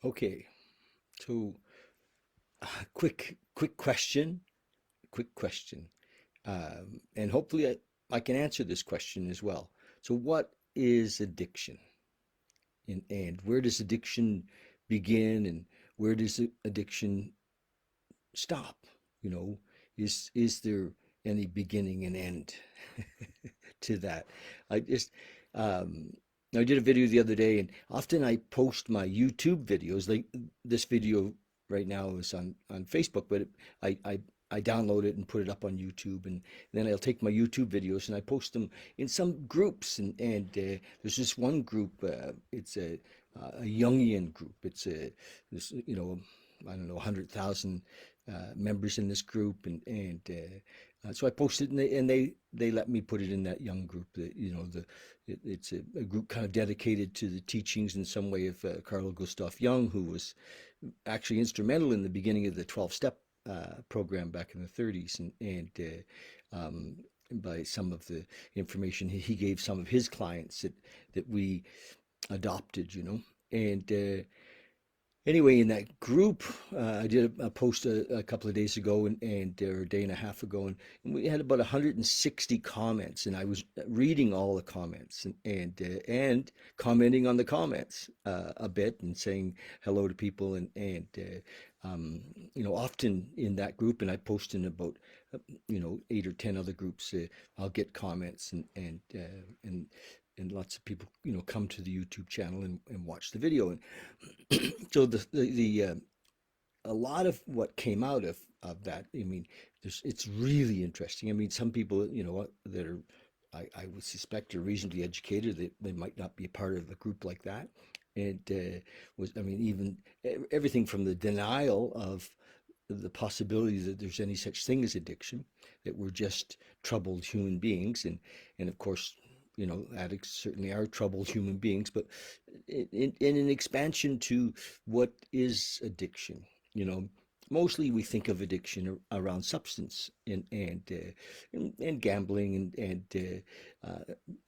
Okay, so quick question, quick question, and hopefully I can answer this question as well. So, what is addiction, and where does addiction begin, and where does addiction stop? You know, is there any beginning and end to that? I just um, I did a video the other day, and often I post my YouTube videos. Like this video right now is on Facebook, but I download it and put it up on YouTube, and then I'll take my YouTube videos and I post them in some groups. And there's this one group. It's a Jungian group. It's a this I don't know 100,000 members in this group, and so I posted, and they let me put it in that young group. That it's a group kind of dedicated to the teachings in some way of Carl Gustav Jung, who was actually instrumental in the beginning of the 12-step program back in the 30s, and by some of the information he gave some of his clients that we adopted, and anyway, in that group, I did a post a couple of days ago, and or a day and a half ago, and we had about 160 comments, and I was reading all the comments and commenting on the comments a bit and saying hello to people, and often in that group, and I post in about 8 or 10 other groups, I'll get comments, and lots of people come to the YouTube channel and watch the video. And so the a lot of what came out of that, I mean, it's really interesting. I mean, some people, that are, I would suspect, are reasonably educated, they might not be a part of a group like that. And I mean, even everything from the denial of the possibility that there's any such thing as addiction, that we're just troubled human beings, and of course, addicts certainly are troubled human beings, but in an expansion to what is addiction, mostly we think of addiction around substance and gambling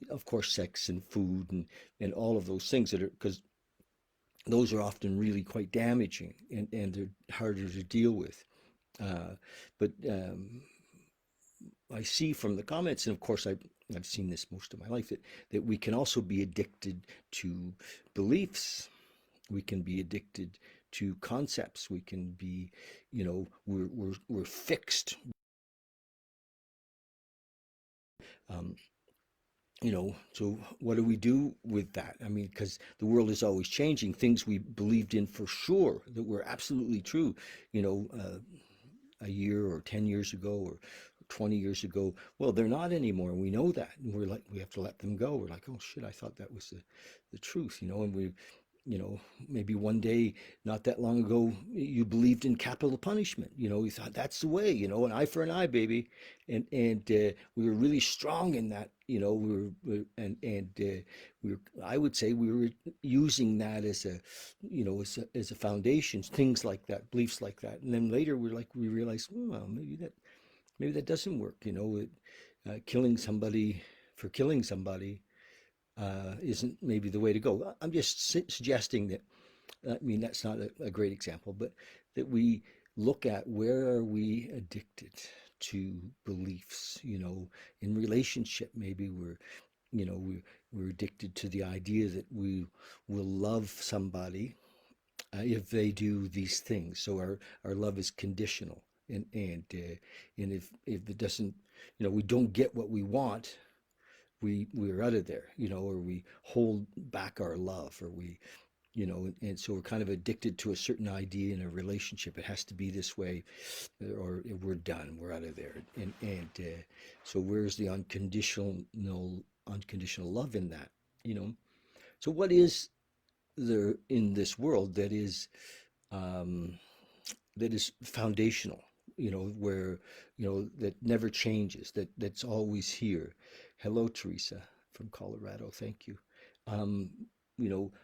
of course sex and food and all of those things that are, because those are often really quite damaging and they're harder to deal with. But I see from the comments, and of course I've seen this most of my life, that we can also be addicted to beliefs. We can be addicted to concepts. We can be, we're fixed. Um, so what do we do with that? I mean, because the world is always changing. Things we believed in for sure that were absolutely true, a year or 10 years ago or 20 years ago, well, they're not anymore. And we know that. And we're like, we have to let them go. We're like, oh shit, I thought that was the truth, and maybe one day, not that long ago, you believed in capital punishment. You thought that's the way, an eye for an eye, baby. And we were really strong in that, we were, I would say we were using that as a foundation, things like that, beliefs like that. And then later we realized, well, maybe that doesn't work. Killing somebody for killing somebody isn't maybe the way to go. I'm just suggesting that. I mean, that's not a great example, but that we look at where are we addicted to beliefs. In relationship, maybe we're addicted to the idea that we will love somebody if they do these things. So our love is conditional, and if it doesn't, we don't get what we want, we're out of there, or we hold back our love, or and so we're kind of addicted to a certain idea in a relationship. It has to be this way, or we're done, we're out of there. And so where's the unconditional love in that? So what is there in this world um, that is foundational, where, that never changes, that's always here? Hello, Teresa from Colorado. Thank you. Um,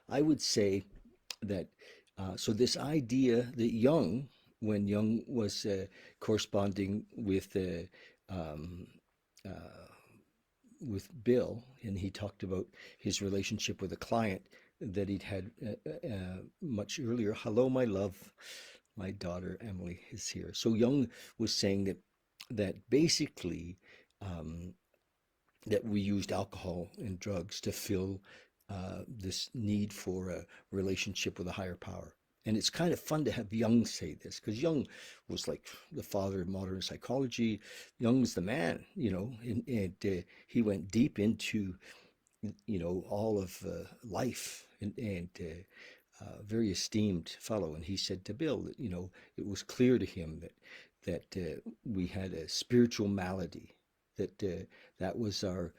I would say that, so this idea that Jung, when Jung was corresponding um, uh, with Bill, and he talked about his relationship with a client that he'd had much earlier. Hello, my love. My daughter Emily is here. So Jung was saying that basically um, that we used alcohol and drugs to fill this need for a relationship with a higher power. And it's kind of fun to have Jung say this because Jung was like the father of modern psychology. Jung's the man, and he went deep into, all of life and very esteemed fellow. And he said to Bill that, it was clear to him that we had a spiritual malady, that was the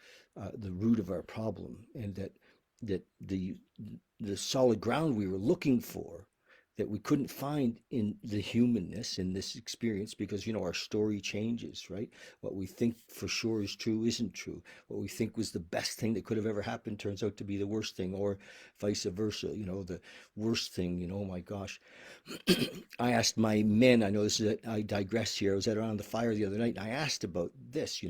root of our problem, and that the solid ground we were looking for that we couldn't find in the humanness in this experience, because our story changes, right? What we think for sure is true isn't true. What we think was the best thing that could have ever happened turns out to be the worst thing, or vice versa. The worst thing, oh my gosh. I asked my men, I know I digress here. I was around the fire the other night and I asked about this,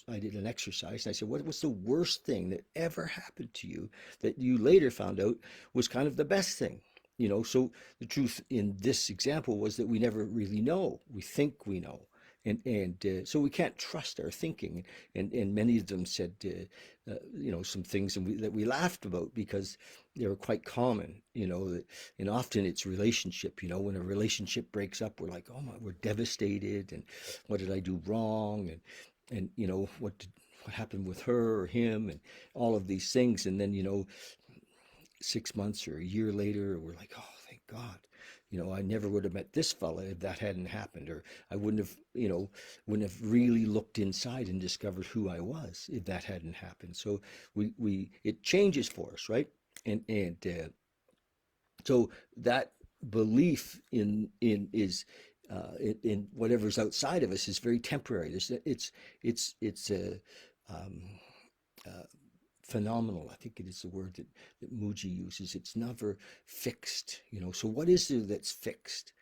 I did an exercise and I said, what was the worst thing that ever happened to you that you later found out was kind of the best thing? So the truth in this example was that we never really know. We think we know. And so we can't trust our thinking. And many of them said, some things that we laughed about because they were quite common, and often it's relationship, when a relationship breaks up, we're like, oh my, we're devastated. And what did I do wrong? And what happened with her or him, and all of these things. And then, 6 months or a year later, we're like, oh, thank God. I never would have met this fella if that hadn't happened, or I wouldn't have really looked inside and discovered who I was if that hadn't happened. So it changes for us, right? And so that belief in is in whatever's outside of us is very temporary. It's a um, uh, phenomenal. I think it is the word that Muji uses. It's never fixed, So what is there that's fixed?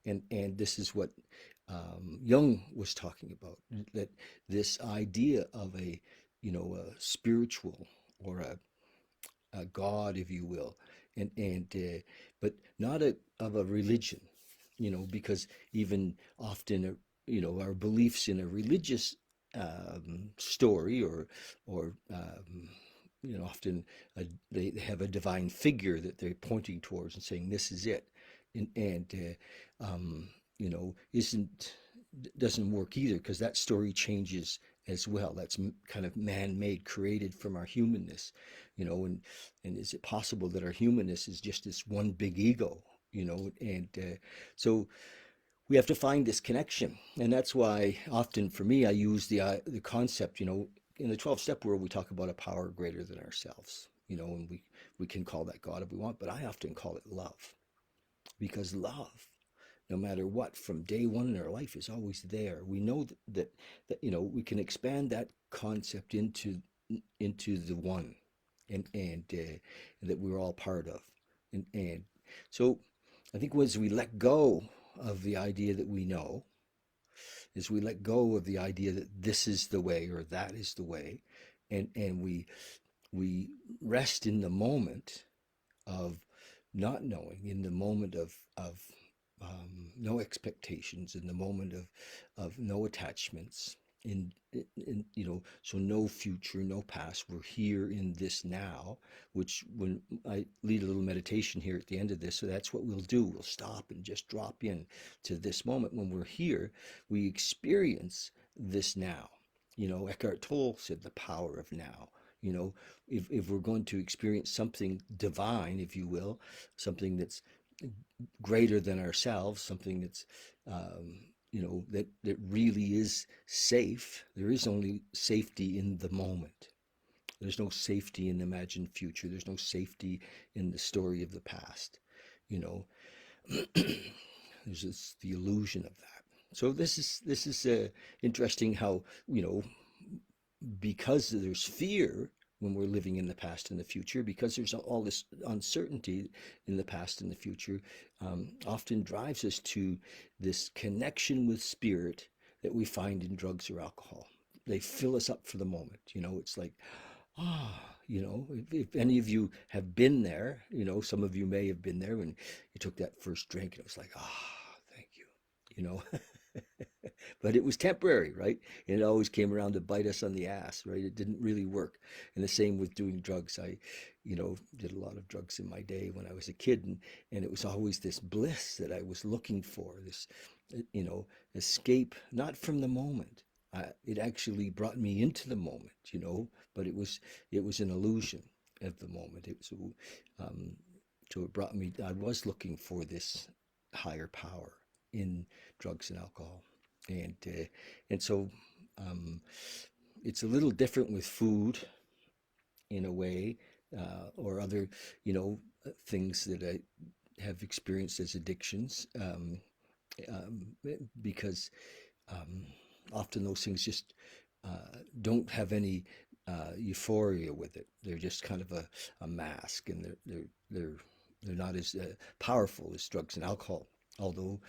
And this is what Jung was talking about, that this idea of a spiritual, or a God, if you will, and but not of a religion, because even often, our beliefs in a religious story, or often they have a divine figure that they're pointing towards and saying, this is it. And isn't doesn't work either, because that story changes as well. That's kind of man-made, created from our humanness, and is it possible that our humanness is just this one big ego, and so we have to find this connection. And that's why often for me, I use the concept, in the 12-step world, we talk about a power greater than ourselves, and we can call that God if we want, but I often call it love, because love, no matter what, from day one in our life, is always there. We know that we can expand that concept into the one, and that we're all part of. And so I think as we let go of the idea that we know, as we let go of the idea that this is the way or that is the way, and we rest in the moment of not knowing, in the moment of no expectations, in the moment of no attachments, so no future, no past. We're here in this now, which, when I lead a little meditation here at the end of this, so that's what we'll do. We'll stop and just drop in to this moment. When we're here, we experience this now. Eckhart Tolle said the power of now. If we're going to experience something divine, if you will, something that's greater than ourselves, something that's that really is safe. There is only safety in the moment. There's no safety in the imagined future. There's no safety in the story of the past. you know there's the illusion of that. So this is interesting how, because there's fear when we're living in the past and the future, because there's all this uncertainty in the past and the future, often drives us to this connection with spirit that we find in drugs or alcohol. They fill us up for the moment. It's like, if any of you have been there, some of you may have been there when you took that first drink and it was like, thank you, you know. But it was temporary, right? And it always came around to bite us on the ass, right? It didn't really work. And the same with doing drugs. I, did a lot of drugs in my day when I was a kid, and it was always this bliss that I was looking for, this, you know, escape, not from the moment. It actually brought me into the moment, but it was an illusion of the moment. Um, so it brought me. I was looking for this higher power in drugs and alcohol, and so um, it's a little different with food in a way, or other things that I have experienced as addictions, um, because um, often those things just don't have any euphoria with it. They're just kind of a mask, and they're not as powerful as drugs and alcohol. Although,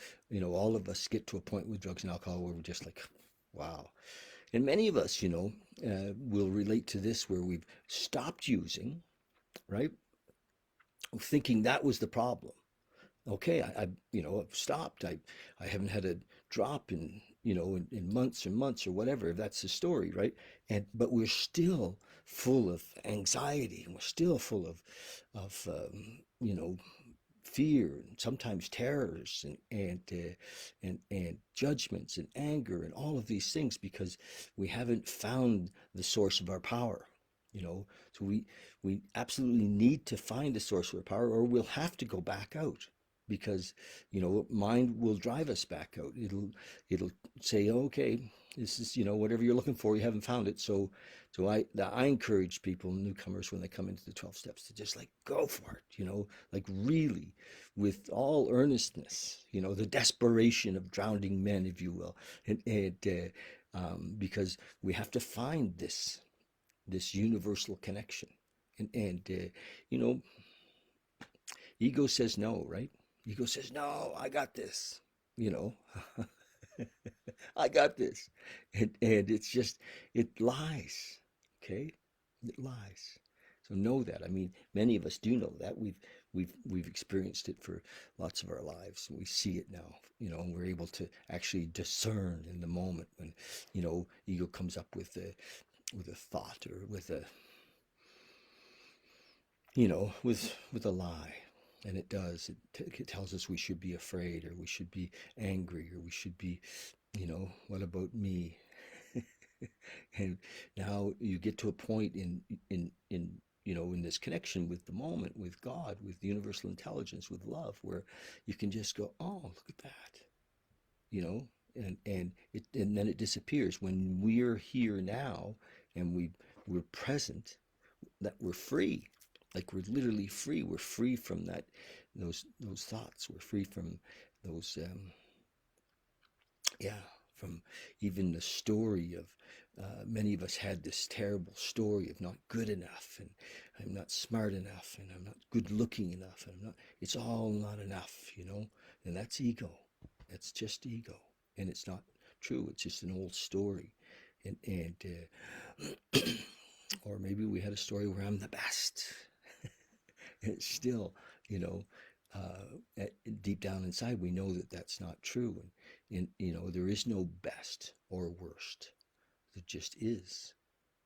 all of us get to a point with drugs and alcohol where we're just like, wow. And many of us, will relate to this, where we've stopped using, right? Thinking that was the problem. Okay, I've stopped. I haven't had a drop in months and months or whatever. If that's the story, right? But we're still full of anxiety, and we're still full of fear, and sometimes terrors, and judgments and anger and all of these things, because we haven't found the source of our power. So we absolutely need to find the source of our power, or we'll have to go back out, because mind will drive us back out. It'll say, okay, this is whatever you're looking for, you haven't found it. So I encourage people, newcomers, when they come into the 12 steps, to just like go for it, like really, with all earnestness, the desperation of drowning men, if you will. Because we have to find this universal connection. And you know ego says no, right? Ego says, no, I got this, you know I got this. And it's just, it lies. Okay, it lies. So know that. I mean, many of us do know that. We've experienced it for lots of our lives, and we see it now, and we're able to actually discern in the moment when ego comes up with a thought, or with a lie. And it does. It tells us we should be afraid, or we should be angry, or we should be, what about me? And now you get to a point in this connection with the moment, with God, with the universal intelligence, with love, where you can just go, oh, look at that, you know, and then it disappears when we're here now, and we're present, that we're free. Like, we're literally free. We're free from those thoughts. We're free from those yeah, from even the story of, many of us had this terrible story of not good enough, and I'm not smart enough, and I'm not good looking enough, and it's all not enough, and that's ego. That's just ego. And it's not true. It's just an old story. And or maybe we had a story where I'm the best. And it's still, you know, deep down inside, we know that that's not true. And there is no best or worst. There just is,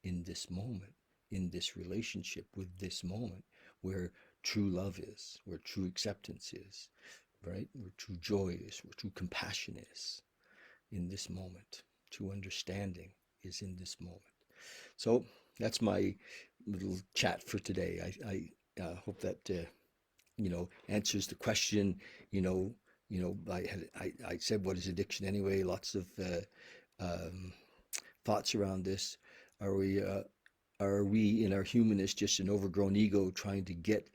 in this moment, in this relationship with this moment, where true love is, where true acceptance is, right? Where true joy is, where true compassion is, in this moment. True understanding is in this moment. So that's my little chat for today. I hope that answers the question. I said, what is addiction anyway? Lots of um, thoughts around this. Are we in our humanness just an overgrown ego trying to get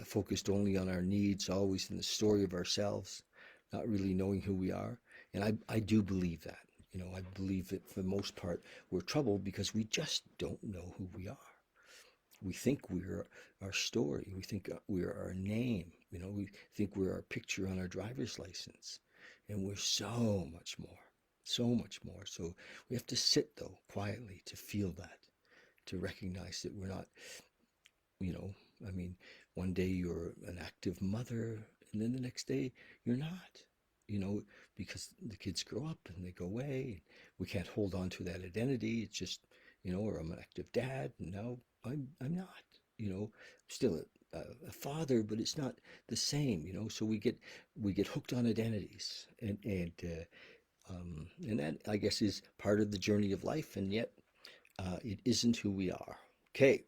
focused only on our needs, always in the story of ourselves, not really knowing who we are? And I do believe that. I believe that for the most part we're troubled because we just don't know who we are. We think we're our story. We think we're our name. We think we're our picture on our driver's license. And we're so much more, so much more. So we have to sit, though, quietly, to feel that, to recognize that we're not You know, I mean, one day you're an active mother, and then the next day you're not. You know, because the kids grow up and they go away. We can't hold on to that identity. It's just, or I'm an active dad, and now I'm not. Still a father, but it's not the same. So we get hooked on identities, and that I guess is part of the journey of life, and yet it isn't who we are. Okay,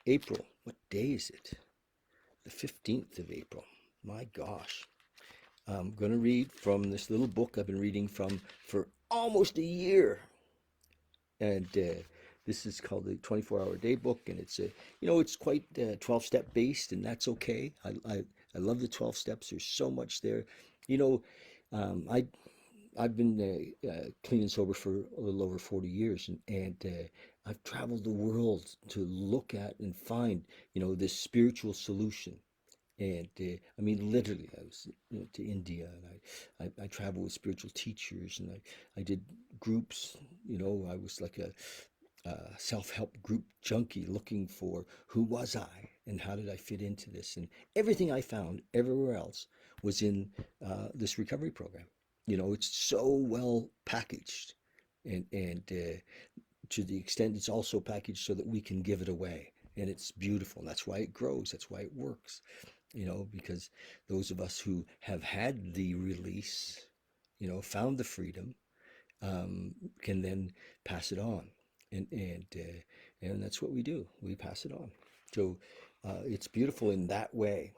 April. What day is it? The 15th of April. My gosh. I'm going to read from this little book I've been reading from for almost a year. And this is called the 24-hour day book. And it's quite 12-step based, and that's okay. I love the 12 steps. There's so much there. You know, I I've been clean and sober for a little over 40 years, and I've traveled the world to look at and find, this spiritual solution. And I mean, literally, I was to India, and I traveled with spiritual teachers, and I did groups. I was like a self-help group junkie looking for who was I and how did I fit into this. And everything I found everywhere else was in this recovery program. It's so well packaged, and to the extent it's also packaged so that we can give it away. And it's beautiful. And that's why it grows. That's why it works. Because those of us who have had the release, found the freedom, can then pass it on, and that's what we do. We pass it on. So it's beautiful in that way.